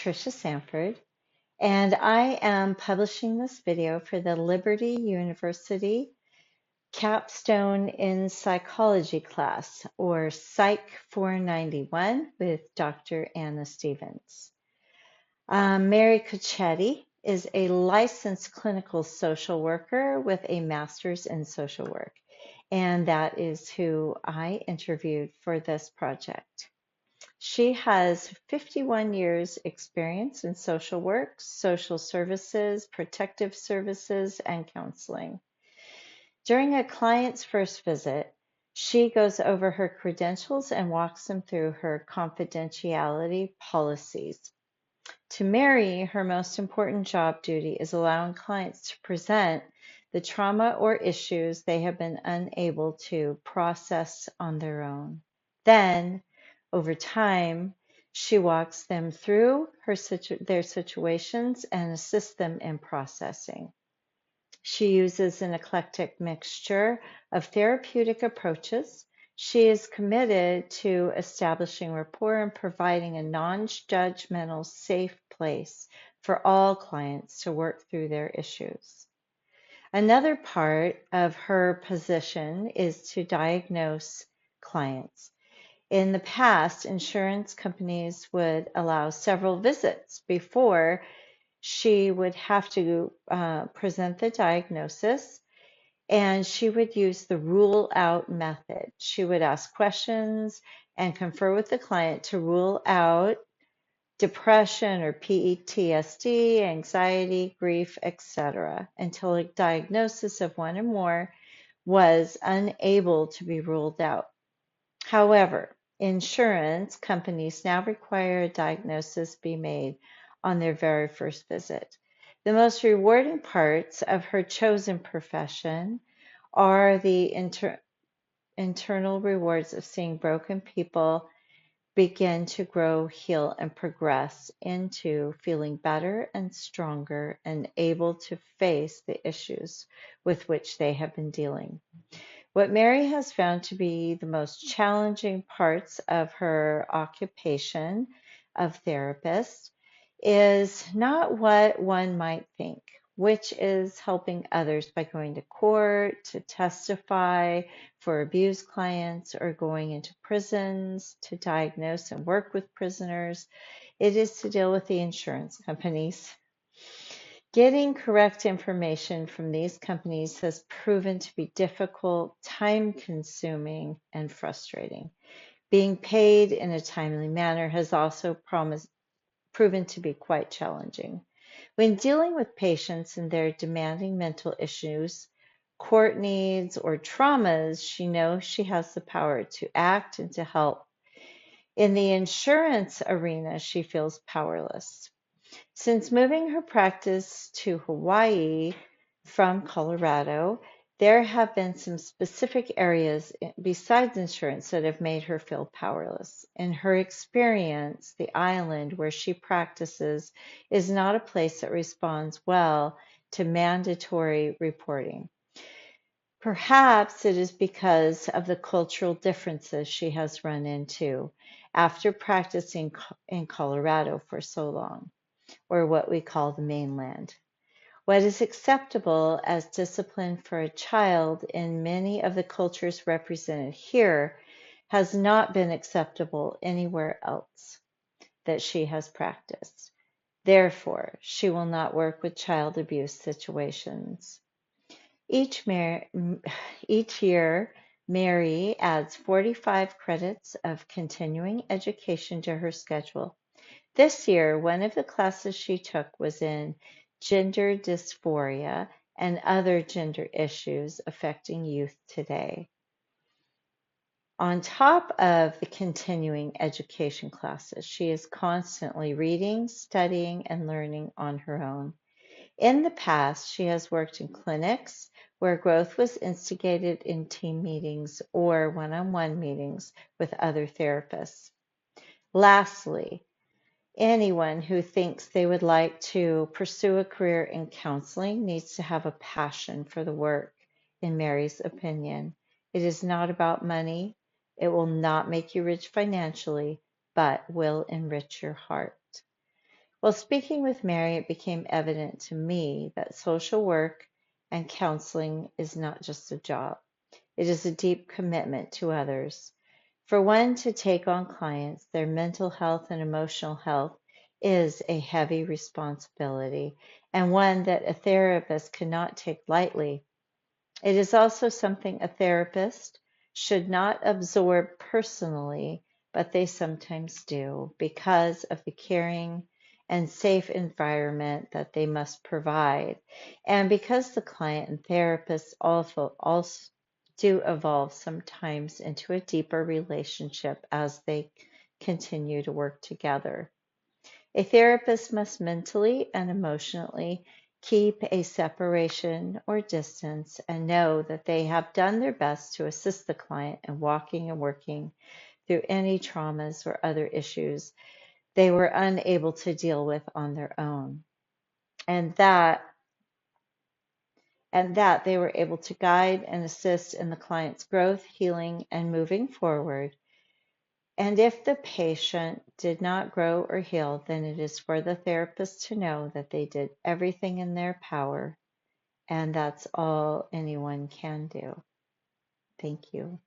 Tricia Sanford, and I am publishing this video for the Liberty University Capstone in Psychology class, or Psych 491, with Dr. Anna Stevens. Mary Cuccetti is a licensed clinical social worker with a master's in social work, and that is who I interviewed for this project. She has 51 years experience in social work, social services, protective services, and counseling. During a client's first visit, she goes over her credentials and walks them through her confidentiality policies. To Mary, her most important job duty is allowing clients to present the trauma or issues they have been unable to process on their own. Then, over time, she walks them through their situations and assists them in processing. She uses an eclectic mixture of therapeutic approaches. She is committed to establishing rapport and providing a non-judgmental, safe place for all clients to work through their issues. Another part of her position is to diagnose clients. In the past, insurance companies would allow several visits before she would have to present the diagnosis, and she would use the rule out method. She would ask questions and confer with the client to rule out depression or PTSD, anxiety, grief, etc., until a diagnosis of one or more was unable to be ruled out. However, insurance companies now require a diagnosis be made on their very first visit. The most rewarding parts of her chosen profession are the internal rewards of seeing broken people begin to grow, heal, and progress into feeling better and stronger and able to face the issues with which they have been dealing. What Mary has found to be the most challenging parts of her occupation of therapist is not what one might think, which is helping others by going to court to testify for abused clients or going into prisons to diagnose and work with prisoners. It is to deal with the insurance companies. Getting correct information from these companies has proven to be difficult, time-consuming, and frustrating. Being paid in a timely manner has also proven to be quite challenging. When dealing with patients and their demanding mental issues, court needs, or traumas, she knows she has the power to act and to help. In the insurance arena, she feels powerless. Since moving her practice to Hawaii from Colorado, there have been some specific areas besides insurance that have made her feel powerless. In her experience, the island where she practices is not a place that responds well to mandatory reporting. Perhaps it is because of the cultural differences she has run into after practicing in Colorado for so long, or what we call the mainland. What is acceptable as discipline for a child in many of the cultures represented here has not been acceptable anywhere else that she has practiced. Therefore, she will not work with child abuse situations. Each year, Mary adds 45 credits of continuing education to her schedule. This year, one of the classes she took was in gender dysphoria and other gender issues affecting youth today. On top of the continuing education classes, she is constantly reading, studying, and learning on her own. In the past, she has worked in clinics where growth was instigated in team meetings or one-on-one meetings with other therapists. Lastly, anyone who thinks they would like to pursue a career in counseling needs to have a passion for the work, in Mary's opinion. It is not about money. It will not make you rich financially, but will enrich your heart. While speaking with Mary, it became evident to me that social work and counseling is not just a job. It is a deep commitment to others. For one to take on clients, their mental health and emotional health is a heavy responsibility, and one that a therapist cannot take lightly. It is also something a therapist should not absorb personally, but they sometimes do because of the caring and safe environment that they must provide, and because the client and therapist also do evolve sometimes into a deeper relationship as they continue to work together. A therapist must mentally and emotionally keep a separation or distance and know that they have done their best to assist the client in walking and working through any traumas or other issues they were unable to deal with on their own. And that they were able to guide and assist in the client's growth, healing, and moving forward. And if the patient did not grow or heal, then it is for the therapist to know that they did everything in their power, and that's all anyone can do. Thank you.